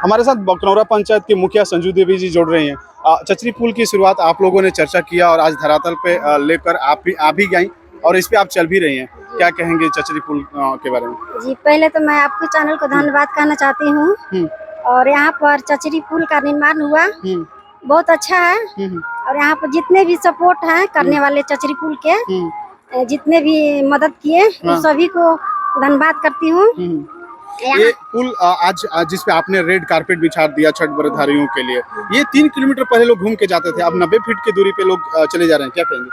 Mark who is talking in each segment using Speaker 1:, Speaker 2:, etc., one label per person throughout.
Speaker 1: हमारे साथ बकनौरा पंचायत के मुखिया संजू देवी जी जुड़ रही हैं। चचरी पुल की शुरुआत आप लोगों ने चर्चा किया और आज धरातल पे लेकर आप भी गई और इस पे आप चल भी रही हैं। क्या कहेंगे चचरी पुल के बारे में?
Speaker 2: जी, पहले तो मैं आपके चैनल को धन्यवाद कहना चाहती हूँ। और यहाँ पर चचरी पुल का निर्माण हुआ, बहुत अच्छा है। और यहाँ पर जितने भी सपोर्ट हैं करने वाले चचरी पुल के, जितने भी मदद किए उन सभी को धन्यवाद करती हूँ।
Speaker 1: ये पुल आज जिस पे आपने रेड कारपेट बिछा दिया छठ व्रतधारियों के लिए, ये 3 किलोमीटर पहले लोग घूम के जाते थे, अब 90 फीट की दूरी पे लोग चले जा रहे हैं। क्या कहेंगे?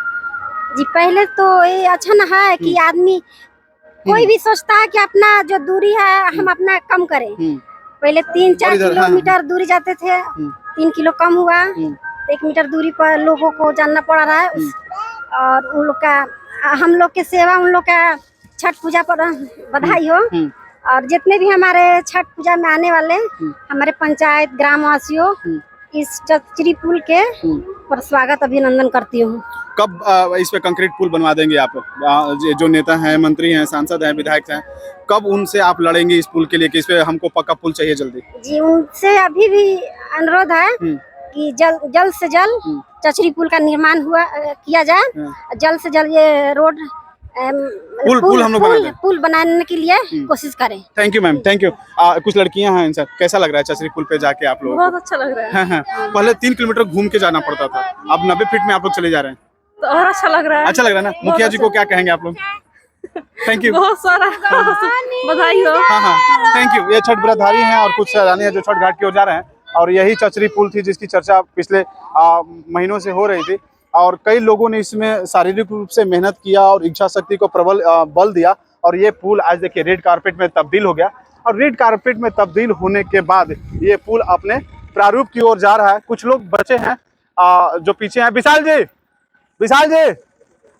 Speaker 2: जी, पहले तो ये अच्छा न है कि आदमी कोई भी सोचता है कि अपना जो दूरी है हम अपना कम करें। पहले 3-4 किलोमीटर दूरी जाते थे, 3 किलो कम हुआ, 1 मीटर दूरी पर लोगों को जानना पड़ रहा है। और उन लोग का, हम लोग के सेवा, उन लोग का छठ पूजा पर बधाई हो। और जितने भी हमारे छठ पूजा में आने वाले हमारे पंचायत ग्रामवासियों, इस चचरी पुल के पर स्वागत अभिनंदन करती हूँ।
Speaker 1: कब इस पे कंक्रीट पुल बनवा देंगे आप? जो नेता हैं, मंत्री हैं, सांसद हैं, विधायक हैं, कब उनसे आप लड़ेंगे इस पुल के लिए कि इस पे हमको पक्का पुल चाहिए जल्दी?
Speaker 2: जी, उनसे अभी भी अनुरोध है कि जल्द से जल्द चचरी पुल का निर्माण किया जाए। जल्द से जल्द ये रोड
Speaker 1: पुल हम लोग
Speaker 2: पुल बनाने के लिए कोशिश करें।
Speaker 1: Thank you ma'am, thank you. कुछ लड़कियां हैं सर, कैसा लग रहा है चचरी पुल पे जाके आप लोग?
Speaker 3: बहुत अच्छा लग रहा है।
Speaker 1: पहले 3 किलोमीटर घूम के जाना पड़ता था, अब 90 फीट में आप लोग चले जा रहे हैं,
Speaker 3: तो और अच्छा लग रहा है।
Speaker 1: अच्छा लग रहा है ना? मुखिया जी को क्या कहेंगे आप लोग? थैंक यू,
Speaker 3: बहुत सारा बधाई हो।
Speaker 1: हाँ, थैंक यू। ये छठ व्रतधारी हैं और कुछ सैलानी हैं जो छठ घाट की ओर जा रहे हैं। और यही चचरी पुल थी जिसकी चर्चा पिछले महीनों से हो रही थी और कई लोगों ने इसमें शारीरिक रूप से मेहनत किया और इच्छा शक्ति को प्रबल बल दिया और ये पुल आज देखिए रेड कारपेट में तब्दील हो गया। और रेड कारपेट में तब्दील होने के बाद ये पुल अपने प्रारूप की ओर जा रहा है। कुछ लोग बचे हैं जो पीछे हैं। विशाल जी,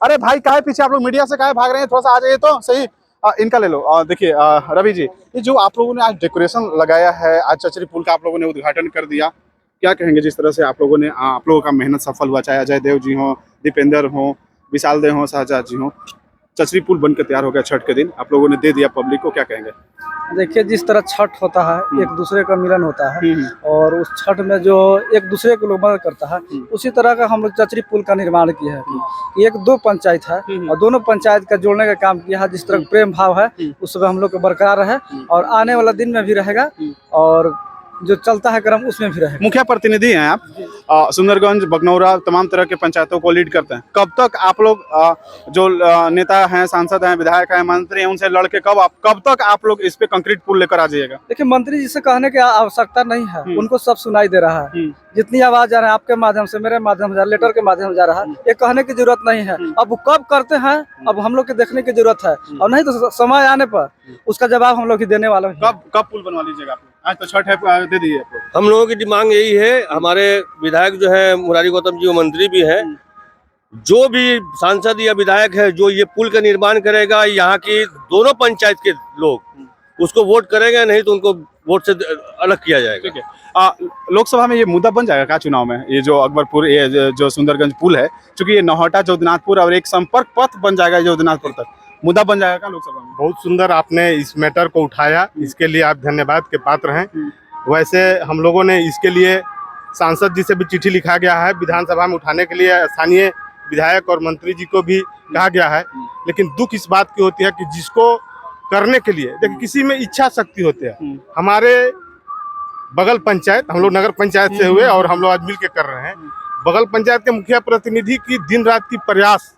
Speaker 1: अरे भाई काहे पीछे आप लोग, मीडिया से काहे भाग रहे हैं? थोड़ा सा आ जाइए तो सही। इनका ले लो। देखिए रवि जी, ये जो आप लोगों ने आज डेकोरेशन लगाया है, आज चचरी पुल का आप लोगों ने उद्घाटन कर दिया, क्या कहेंगे जिस तरह से आप लोगों का मेहनत सफल हुआ? चाहे अजय देव जी हो, दीपेंद्र हो, विशाल देव हो, शाहजहां जी हो, चचरी पुल बनकर तैयार हो गया छठ के दिन, आप लोगों ने दे दिया पब्लिक को, क्या कहेंगे?
Speaker 4: देखिए, जिस तरह छठ होता है, एक दूसरे का मिलन होता है और उस छठ में जो एक दूसरे को लोग मदद करता है, उसी तरह का हम लोग चचरी पुल का निर्माण किया है कि 1-2 पंचायत है और दोनों पंचायत का जोड़ने का काम किया है। जिस तरह प्रेम भाव है उस समय हम लोग को बरकरार है और आने वाला दिन में भी रहेगा और जो चलता है क्रम उसमें भी रहेगा।
Speaker 1: मुखिया प्रतिनिधि हैं आप, सुंदरगंज, बकनौरा, तमाम तरह के पंचायतों को लीड करते हैं। कब तक आप लोग जो नेता हैं, सांसद हैं, विधायक हैं, मंत्री हैं, उनसे लड़के कब तक आप लोग इस पे कंक्रीट पुल लेकर आ जाइएगा?
Speaker 4: देखिए, मंत्री जी से कहने की आवश्यकता नहीं है, उनको सब सुनाई दे रहा है। जितनी आवाज जा रहा है आपके माध्यम से, मेरे माध्यम से, लेटर के माध्यम से जा रहा है, ये कहने की जरूरत नहीं है। अब कब करते हैं, अब हम लोग के देखने की जरूरत है और नहीं तो समय आने पर उसका जवाब हम लोग ही देने वाले हैं।
Speaker 1: कब पुल बनवा लीजिएगा आप? आज तो छठ है, दे दीजिए।
Speaker 5: हम लोगों की डिमांड यही है, हमारे विधायक जो है मुरारी गौतम जी, वो मंत्री भी हैं, जो भी सांसद या विधायक है जो ये पुल का निर्माण करेगा, यहाँ की दोनों पंचायत के लोग उसको वोट करेंगे, नहीं तो उनको वोट से अलग किया जाएगा।
Speaker 1: ठीक है। लोकसभा में ये मुद्दा बन जाएगा क्या चुनाव में? ये जो अकबरपुर, ये जो सुंदरगंज पुल है, चूंकि ये नौहटा जोधनाथपुर और एक संपर्क पथ बन जाएगा जोधनाथपुर तक, मुद्दा बन जाएगा लोकसभा में?
Speaker 6: बहुत सुंदर आपने इस मैटर को उठाया, इसके लिए आप धन्यवाद के पात्र हैं। वैसे हम लोगों ने इसके लिए सांसद जी से भी चिट्ठी लिखा गया है, विधानसभा में उठाने के लिए स्थानीय विधायक और मंत्री जी को भी कहा गया है। लेकिन दुख इस बात की होती है कि जिसको करने के लिए, देखिए, किसी में इच्छा शक्ति होती है। हमारे बगल पंचायत, हम लोग नगर पंचायत से हुए और हम लोग आज मिल के कर रहे हैं, बगल पंचायत के मुखिया प्रतिनिधि की दिन रात की प्रयास,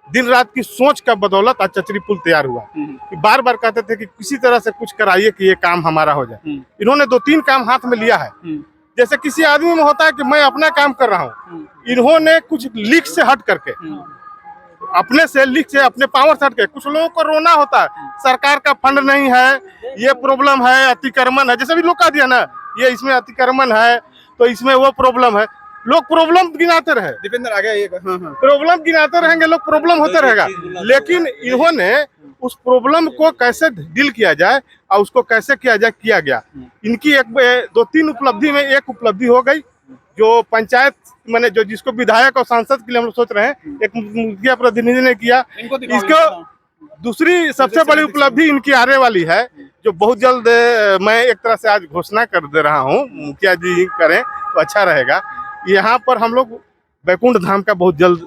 Speaker 6: दिन रात की सोच का बदौलत आज चचरी पुल तैयार हुआ। कि बार बार कहते थे कि किसी तरह से कुछ कराइए कि ये काम हमारा हो जाए। इन्होंने 2-3 काम हाथ में लिया है। जैसे किसी आदमी में होता है कि मैं अपना काम कर रहा हूँ, इन्होंने कुछ लीक से हट करके, अपने से लीक से, अपने पावर से हट के, कुछ लोगों को रोना होता है सरकार का फंड नहीं है, ये प्रॉब्लम है, अतिक्रमण है, जैसे भी लोग कह दिया ना, ये इसमें अतिक्रमण है तो इसमें वो प्रॉब्लम है। लोग प्रॉब्लम गिनाते रहे,
Speaker 1: दीपेंद्र आ गया,
Speaker 6: प्रॉब्लम गिनाते रहेंगे लोग, प्रॉब्लम होते रहेगा। लेकिन इन्होंने उस प्रॉब्लम को कैसे डील किया जाए और उसको कैसे किया जाए, किया गया। इनकी 2-3 उपलब्धि में एक उपलब्धि हो गई, जो पंचायत मैंने जो जिसको विधायक और सांसद के लिए हम लोग सोच रहे हैं, एक मुखिया प्रतिनिधि ने किया। इसको दूसरी सबसे बड़ी उपलब्धि इनकी आने वाली है, जो बहुत जल्द मैं एक तरह से आज घोषणा कर दे रहा हूँ, मुखिया जी करें तो अच्छा रहेगा। यहाँ पर हम लोग बैकुंठ धाम का बहुत जल्द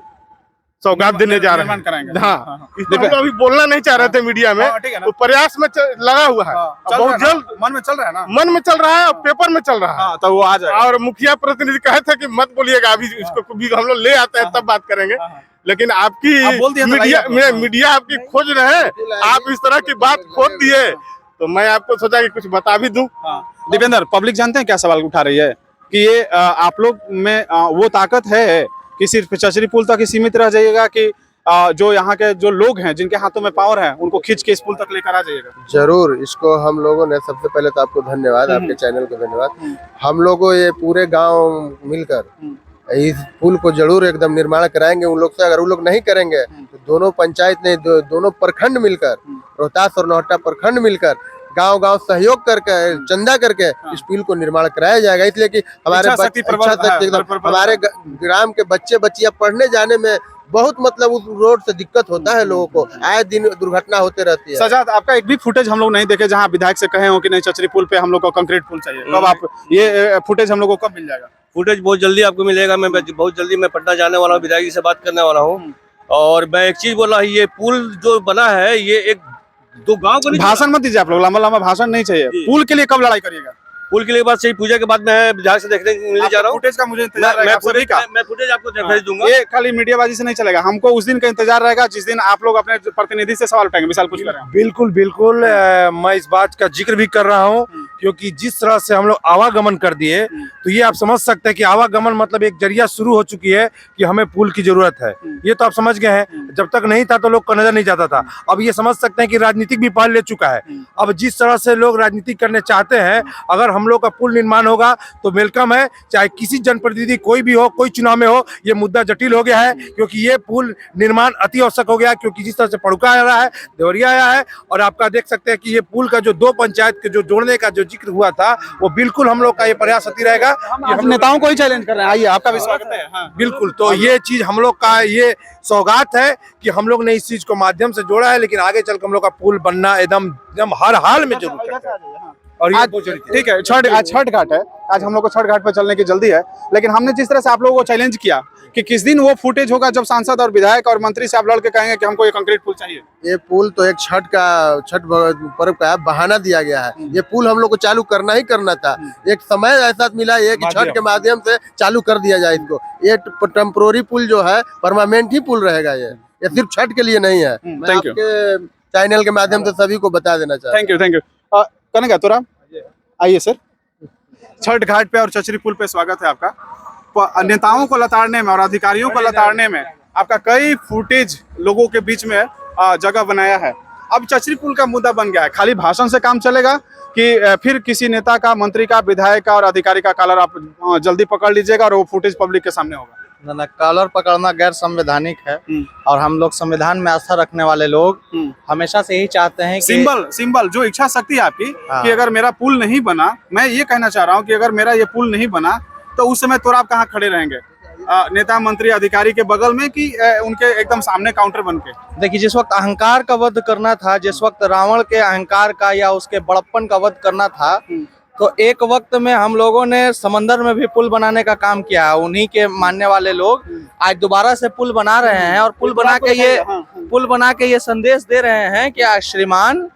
Speaker 6: सौगात देने जा रहे हैं। हाँ, इसमें हम लोग अभी बोलना नहीं चाह रहे थे मीडिया में, तो प्रयास में लगा हुआ है, बहुत जल्द
Speaker 1: मन में चल रहा है ना,
Speaker 6: मन में चल रहा है और पेपर में चल रहा है।
Speaker 1: तो वो आ जाएगा।
Speaker 6: और मुखिया प्रतिनिधि कहे थे कि मत बोलिएगा अभी, इसको भी हम लोग ले आते हैं तब बात करेंगे, लेकिन आपकी मीडिया आपकी खोज रहे हैं, आप इस तरह की बात खोज दिए तो मैं आपको सोचा कि कुछ बता भी दूं।
Speaker 1: दीपेंद्र, पब्लिक जानते हैं क्या सवाल उठा रही है कि ये आप लोग में वो ताकत है कि सिर्फ चचरी पुल तक ही सीमित रह जाइएगा कि जो यहाँ के जो लोग हैं जिनके हाथों में पावर है उनको खींच के इस पुल तक लेकर आ जाइएगा?
Speaker 7: जरूर, इसको हम लोगों ने, सबसे पहले तो आपको धन्यवाद, आपके चैनल को धन्यवाद। हम लोगों ये पूरे गांव मिलकर इस पुल को जरूर एकदम निर्माण कराएंगे उन लोग से। अगर वो लोग नहीं करेंगे तो दोनों पंचायत ने दोनों प्रखंड मिलकर, रोहतास और नौहट्टा प्रखंड मिलकर गांव-गांव सहयोग करके, चंदा करके इस पुल को निर्माण कराया जाएगा। इसलिए कि हमारे हमारे ग्राम के बच्चे बच्चियां पढ़ने जाने में बहुत मतलब उस रोड से दिक्कत होता है, लोगों को आए दिन दुर्घटना होते रहती है।
Speaker 1: सजाद, आपका एक भी फुटेज हम लोग नहीं देखे जहां विधायक से कहे हो कि नहीं चचरी पुल पे हम लोग को कंक्रीट पुल चाहिए, कब आप ये फुटेज हम लोग को कब मिल जाएगा?
Speaker 5: फुटेज बहुत जल्दी आपको मिलेगा। मैं बहुत जल्दी मैं पटना जाने वाला हूँ, विधायक जी से बात करने वाला हूँ। और मैं एक चीज बोल रहा हूँ, ये पुल जो बना है ये एक दो गांव को नहीं,
Speaker 1: भाषण मत दीजिए आप लोग, लंबा लंबा भाषण नहीं चाहिए। पुल के लिए कब लड़ाई करिएगा?
Speaker 5: पुल के लिए बात सही, पूजा के बाद मैं विधायक से देखने मिलने जा रहा हूँ।
Speaker 1: फुटेज का मुझे इंतजार रहेगा,
Speaker 5: मैं फुटेज आपको भेज दूंगा।
Speaker 1: ये खाली मीडियाबाजी से नहीं चलेगा, हमको उस दिन का इंतजार रहेगा जिस दिन आप लोग अपने प्रतिनिधि से सवाल उठाएंगे। मिसाल कुछ करें।
Speaker 8: बिल्कुल बिल्कुल, मैं इस बात का जिक्र भी कर रहा हूँ क्योंकि जिस तरह से हम लोग आवागमन कर दिए तो ये आप समझ सकते हैं कि आवागमन मतलब एक जरिया शुरू हो चुकी है कि हमें पुल की जरूरत है। ये तो आप समझ गए हैं, जब तक नहीं था तो लोग को नजर नहीं जाता था। अब ये समझ सकते हैं कि राजनीतिक भी पहल ले चुका है। अब जिस तरह से लोग राजनीति करने चाहते हैं, अगर हम लोग का पुल निर्माण होगा तो वेलकम है। चाहे किसी जनप्रतिनिधि कोई भी हो, कोई चुनाव में हो, ये मुद्दा जटिल हो गया है क्योंकि ये पुल निर्माण अति आवश्यक हो गया, क्योंकि जिस तरह से पड़ुका आ रहा है, देवरिया आया है, और आपका देख सकते हैं कि ये पुल का जो दो पंचायत के जो जोड़ने का जो जिक्र हुआ था वो बिल्कुल हम लोग का ये प्रयास अति रहेगा।
Speaker 1: हम नेताओं को ही चैलेंज कर रहे हैं, आइए आपका भी स्वागत है। हाँ।
Speaker 8: बिल्कुल, तो ये चीज हम लोग का ये सौगात है कि हम लोग ने इस चीज को माध्यम से जोड़ा है, लेकिन आगे चल कर हम लोग का पुल बनना एकदम हर हाल में जरूर है। और
Speaker 1: आज ठीक है, छठ घाट है, आज हम लोग को छठ घाट पर चलने की जल्दी है, लेकिन हमने जिस तरह से आप लोगों को चैलेंज किया कि किस दिन वो फुटेज होगा जब सांसद और विधायक और मंत्री से आप लड़ के कहेंगे कि हमको ये कंक्रीट पुल चाहिए।
Speaker 7: ये पुल तो एक छठ पर्व का बहाना दिया गया है। ये पुल हम लोग को चालू करना ही करना था। एक समय ऐसा मिला है कि छठ के माध्यम से चालू कर दिया जाए इसको। ये टेम्पोररी पुल जो है परमानेंट ही पुल रहेगा। ये सिर्फ छठ के लिए नहीं है।
Speaker 1: Thank you.
Speaker 7: चैनल के माध्यम से सभी को बता देना चाहता हूं।
Speaker 1: Thank you. कनेगा तोरा आइए सर, छठ घाट पे और चचरी पुल पे स्वागत है आपका। नेताओं को लताड़ने में और अधिकारियों को लताड़ने में आपका कई फुटेज लोगों के बीच में जगह बनाया है। अब चचरी पुल का मुद्दा बन गया है, खाली भाषण से काम चलेगा कि फिर किसी नेता का, मंत्री का, विधायक का और अधिकारी का कॉलर आप जल्दी पकड़ लीजिएगा और वो फुटेज पब्लिक के सामने होगा?
Speaker 9: ना, कॉलर पकड़ना गैर संवैधानिक है और हम लोग संविधान में आस्था रखने वाले लोग हमेशा से यही चाहते हैं कि
Speaker 1: सिंबल जो इच्छा शक्ति है आपकी कि अगर मेरा पुल नहीं बना, मैं ये कहना चाह रहा हूँ कि अगर मेरा ये पुल नहीं बना तो उस समय तो आप कहाँ खड़े रहेंगे? नेता, मंत्री, अधिकारी के बगल में कि उनके एकदम सामने काउंटर बन के?
Speaker 9: देखिए, जिस वक्त अहंकार का वध करना था, जिस वक्त रावण के अहंकार का या उसके बड़प्पन का वध करना था, तो एक वक्त में हम लोगों ने समंदर में भी पुल बनाने का काम किया। उन्हीं के मानने वाले लोग आज दोबारा से पुल बना रहे हैं और पुल बना के ये संदेश दे रहे हैं कि श्रीमान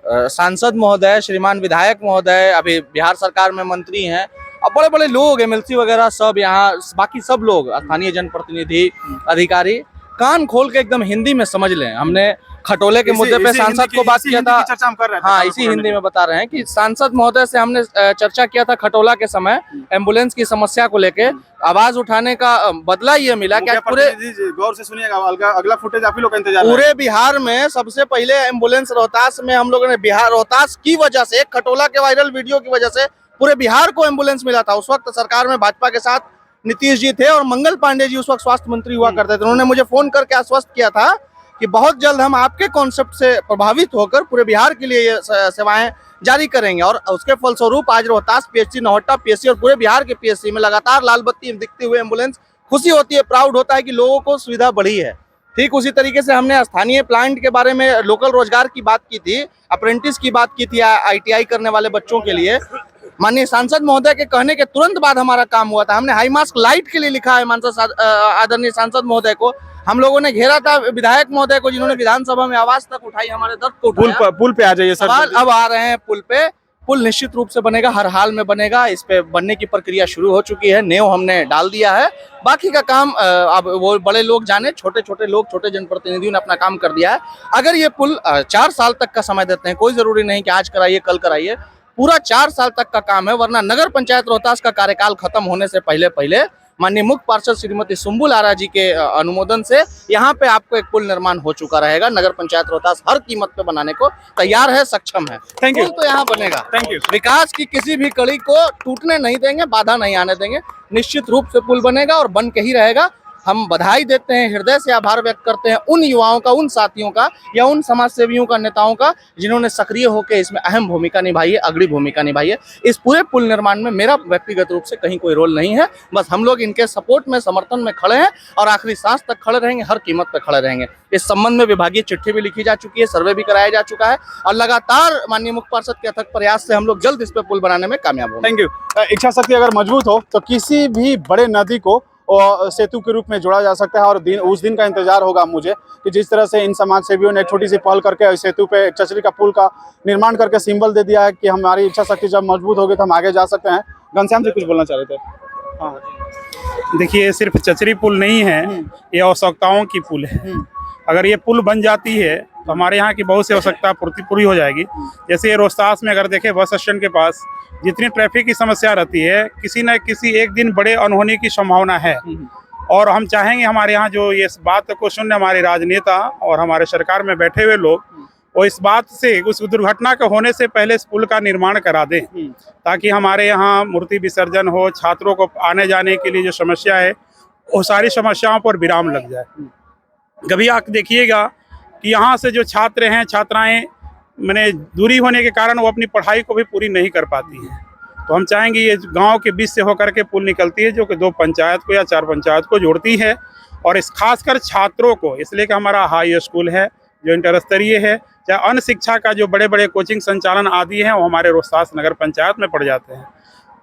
Speaker 9: सांसद महोदय, श्रीमान विधायक महोदय, अभी बिहार सरकार में मंत्री हैं और बड़े बड़े लोग, एमएलसी वगैरह सब, यहाँ बाकी सब लोग, स्थानीय जनप्रतिनिधि, अधिकारी, कान खोल के एकदम हिंदी में समझ लें। हमने खटोले के मुद्दे पे सांसद को बात किया था।
Speaker 1: चर्चा हम कर रहे थे।
Speaker 9: हाँ, इसी हिंदी में बता रहे हैं कि सांसद महोदय से हमने चर्चा किया था खटोला के समय एम्बुलेंस की समस्या को लेके। आवाज उठाने का बदला ये मिला कि पूरे,
Speaker 1: गौर से सुनिएगा, अगला फुटेज आप ही लोग का इंतजार,
Speaker 9: पूरे बिहार में सबसे पहले एम्बुलेंस रोहतास में हम लोगों ने, बिहार रोहतास की वजह से, खटोला के वायरल वीडियो की वजह से पूरे बिहार को एम्बुलेंस मिला था। उस वक्त सरकार में भाजपा के साथ नीतीश जी थे और मंगल पांडे जी उस वक्त स्वास्थ्य मंत्री हुआ करते थे। उन्होंने मुझे फोन करके आश्वस्त किया था कि बहुत जल्द हम आपके कॉन्सेप्ट से प्रभावित होकर पूरे बिहार के लिए ये सेवाएं जारी करेंगे। और उसके फलस्वरूप आज रोहतास पीएचसी, नौहट्टा पीएचसी और पूरे बिहार के पीएचसी में लगातार लाल बत्ती दिखते हुए एम्बुलेंस, खुशी होती है, प्राउड होता है कि लोगों को सुविधा बढ़ी है। ठीक उसी तरीके से हमने स्थानीय प्लांट के बारे में, लोकल रोजगार की बात की थी, अप्रेंटिस की बात की थी ITI करने वाले बच्चों के लिए। माननीय सांसद महोदय के कहने के तुरंत बाद हमारा काम हुआ था। हमने हाई मास्क लाइट के लिए लिखा है आदरणीय सांसद महोदय को। हम लोगों ने घेरा था विधायक महोदय को, जिन्होंने विधानसभा में आवाज तक उठाई, हमारे दर्द को उठाया।
Speaker 1: पुल पे आ जाइए सर।
Speaker 9: सवाल अब आ रहे हैं पुल पे। पुल निश्चित रूप से बनेगा, हर हाल में बनेगा। इस पे बनने की प्रक्रिया शुरू हो चुकी है, नेव हमने डाल दिया है। बाकी का काम अब वो बड़े लोग जाने, छोटे छोटे लोग, छोटे जनप्रतिनिधियों ने अपना काम कर दिया है। अगर ये पुल 4 साल तक का समय देते हैं, कोई जरूरी नहीं कि आज कराइए कल कराइए, पूरा 4 साल तक का काम है। वरना नगर पंचायत रोहतास का कार्यकाल खत्म होने से पहले पहले माननीय मुख्य पार्षद श्रीमती सुम्बुल आरा जी के अनुमोदन से यहाँ पे आपको एक पुल निर्माण हो चुका रहेगा। नगर पंचायत रोहतास हर कीमत पे बनाने को तैयार है, सक्षम है।
Speaker 1: Thank you.
Speaker 9: पुल तो यहाँ बनेगा।
Speaker 1: Thank you.
Speaker 9: विकास की किसी भी कड़ी को टूटने नहीं देंगे, बाधा नहीं आने देंगे। निश्चित रूप से पुल बनेगा और बन के ही रहेगा। हम बधाई देते हैं, हृदय से आभार व्यक्त करते हैं उन युवाओं का, उन साथियों का, या उन समाज सेवियों का, नेताओं का, जिन्होंने सक्रिय होकर इसमें अहम भूमिका निभाई है, अग्रणी भूमिका निभाई है। इस पूरे पुल निर्माण में मेरा व्यक्तिगत रूप से कहीं कोई रोल नहीं है। बस हम लोग इनके सपोर्ट में, समर्थन में खड़े हैं और आखिरी सांस तक खड़े रहेंगे, हर कीमत पर खड़े रहेंगे। इस संबंध में विभागीय चिट्ठी भी लिखी जा चुकी है, सर्वे भी कराया जा चुका है और लगातार माननीय मुख्य पार्षद के अथक प्रयास से हम लोग जल्द इस पे पुल बनाने में कामयाब होंगे।
Speaker 1: Thank you. इच्छा शक्ति अगर मजबूत हो तो किसी भी बड़े नदी को सेतु के रूप में जोड़ा जा सकता है। और उस दिन का इंतजार होगा मुझे कि जिस तरह से इन समाज सेवियों ने एक छोटी सी पहल करके सेतु पे चचरी का पुल का निर्माण करके सिंबल दे दिया है कि हमारी इच्छा शक्ति जब मजबूत होगी तो हम आगे जा सकते हैं। घनश्याम जी कुछ बोलना चाह रहे थे। हाँ,
Speaker 10: देखिए, सिर्फ चचरी पुल नहीं है, ये आवश्यकताओं की पुल है। अगर ये पुल बन जाती है तो हमारे यहाँ की बहुत सी आवश्यकता पूरी हो जाएगी। जैसे ये रोहतास में अगर देखें, बस स्टैंड के पास जितनी ट्रैफिक की समस्या रहती है, किसी न किसी एक दिन बड़े अनहोनी की संभावना है। और हम चाहेंगे हमारे यहाँ जो ये बात को सुनने हमारे राजनेता और हमारे सरकार में बैठे हुए लोग, वो इस बात से, उस दुर्घटना के होने से पहले इस पुल का निर्माण करा दें, ताकि हमारे यहाँ मूर्ति विसर्जन हो, छात्रों को आने जाने के लिए जो समस्या है वो सारी समस्याओं पर विराम लग जाए। कभी आप देखिएगा कि यहाँ से जो छात्र हैं, छात्राएं, मैंने दूरी होने के कारण वो अपनी पढ़ाई को भी पूरी नहीं कर पाती हैं। तो हम चाहेंगे ये गांव के बीच से होकर के पुल निकलती है, जो कि 2 पंचायत को या 4 पंचायत को जोड़ती है। और इस खासकर छात्रों को, इसलिए कि हमारा हाई स्कूल है जो इंटर स्तरीय है, चाहे अन्य शिक्षा का जो बड़े बड़े कोचिंग संचालन आदि हैं, वो हमारे रोहतास नगर पंचायत में पड़ जाते हैं।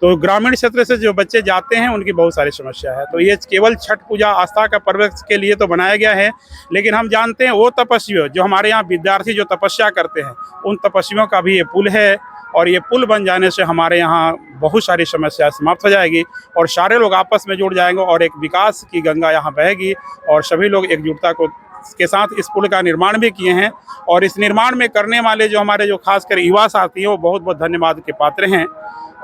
Speaker 10: तो ग्रामीण क्षेत्र से जो बच्चे जाते हैं उनकी बहुत सारी समस्या है। तो ये केवल छठ पूजा आस्था का पर्व के लिए तो बनाया गया है, लेकिन हम जानते हैं वो तपस्वियों जो हमारे यहाँ विद्यार्थी जो तपस्या करते हैं, उन तपस्वियों का भी ये पुल है। और ये पुल बन जाने से हमारे यहाँ बहुत सारी समस्याएं समाप्त हो जाएगी और सारे लोग आपस में जुड़ जाएंगे और एक विकास की गंगा यहाँ बहेगी। और सभी लोग एकजुटता के साथ इस पुल का निर्माण भी किए हैं। और इस निर्माण में करने वाले जो हमारे जो खासकर युवा साथी हैं, वो बहुत बहुत धन्यवाद के पात्र हैं।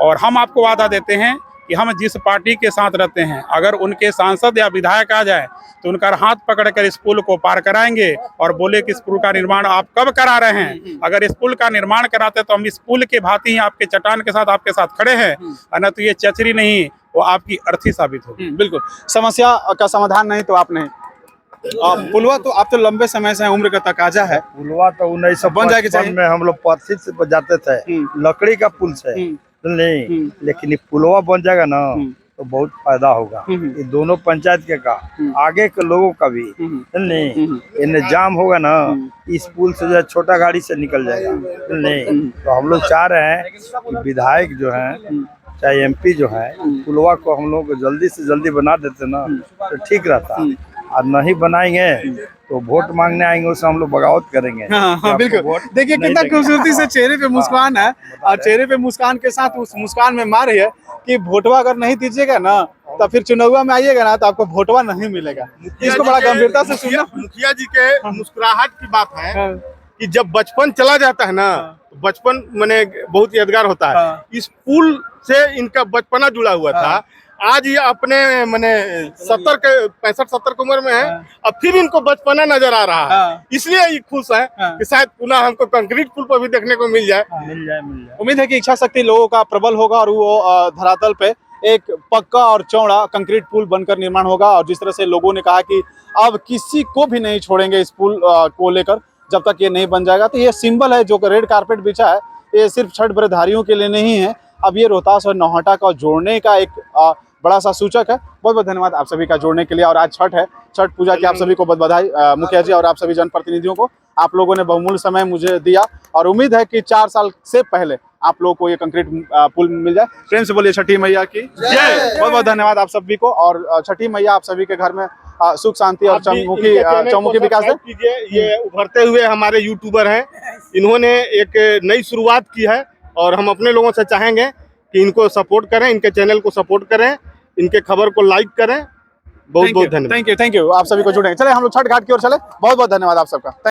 Speaker 10: और हम आपको वादा देते हैं कि हम जिस पार्टी के साथ रहते हैं, अगर उनके सांसद या विधायक आ जाए तो उनका हाथ पकड़कर इस पुल को पार कराएंगे और बोले कि इस पुल का निर्माण आप कब करा रहे हैं। अगर इस पुल का निर्माण कराते तो हम इस पुल के भांति ही आपके चट्टान के साथ आपके साथ खड़े हैं, न तो ये चचरी नहीं, वो आपकी अर्थी साबित होगी।
Speaker 1: बिल्कुल, समस्या का समाधान नहीं तो आप नहीं। पुलवा तो आप तो लंबे समय से उम्र का तकाजा है।
Speaker 11: पुलवा तो 1955 में हम लोग पथी से जाते थे, लकड़ी का पुल से नहीं, लेकिन ये पुलवा बन जाएगा ना तो बहुत फायदा होगा। ये दोनों पंचायत के का, आगे के लोगों का भी नहीं, इन्हें जाम होगा ना, इस पुल से जो छोटा गाड़ी से निकल जाएगा नहीं। तो हम लोग चाह रहे हैं कि विधायक जो है, चाहे MP जो है, पुलवा को हम लोग जल्दी से जल्दी बना देते ना तो ठीक रहता। और नहीं बनाएंगे तो वोट मांगने आएंगे, उससे हम लोग बगावत करेंगे।
Speaker 1: हाँ, बिल्कुल। देखिए कितना खूबसूरती से चेहरे पे मुस्कान है और चेहरे पे मुस्कान के साथ उस मुस्कान में मार है कि वोटवा अगर नहीं दीजिएगा ना तो फिर चुनाव में आइएगा ना तो आपको वोटवा नहीं मिलेगा। इसको बड़ा गंभीरता से सुनना।
Speaker 6: मुखिया जी के मुस्कुराहट की बात है कि जब बचपन चला जाता है ना, तो बचपन मैंने बहुत यादगार होता है। इस पुल से इनका बचपना जुड़ा हुआ था। आज ये अपने मैंने 65-70 की उम्र में है, अब फिर इनको बचपना नजर आ रहा है। इसलिए ये खुश है कि शायद पुनः हमको कंक्रीट पुल पर भी देखने को मिल जाए।
Speaker 1: उम्मीद है कि इच्छा शक्ति लोगों का प्रबल होगा और वो धरातल पे एक पक्का और चौड़ा कंक्रीट पुल बनकर निर्माण होगा। और जिस तरह से लोगों ने कहा कि अब किसी को भी नहीं छोड़ेंगे इस पुल को लेकर जब तक ये नहीं बन जाएगा। तो ये सिंबल है जो रेड कारपेट बिछा है, ये सिर्फ छठ व्रतधारियों के लिए नहीं है। अब ये रोहतास और नौहटा को जोड़ने का एक बड़ा सा सूचक है। बहुत बहुत धन्यवाद आप सभी का जोड़ने के लिए। और आज छठ है, छठ पूजा की आप सभी को बहुत बधाई। मुखिया जी और आप सभी जनप्रतिनिधियों को, आप लोगों ने बहुमूल्य समय मुझे दिया और उम्मीद है कि 4 साल से पहले आप लोगों को ये कंक्रीट पुल मिल जाए। प्रेम से बोलिए छठी मैया की जय। बहुत बहुत धन्यवाद आप सभी को। और छठी मैया आप सभी के घर में सुख शांति और चौमुखी विकास है।
Speaker 6: ये उभरते हुए हमारे यूट्यूबर हैं, इन्होंने एक नई शुरुआत की है और हम अपने लोगों से चाहेंगे कि इनको सपोर्ट करें, इनके चैनल को सपोर्ट करें, इनके खबर को लाइक करें। बहुत बहुत धन्यवाद।
Speaker 1: थैंक यू आप सभी को जुड़े। चले हम लोग छठ घाट की ओर चले। बहुत बहुत धन्यवाद आप सबका।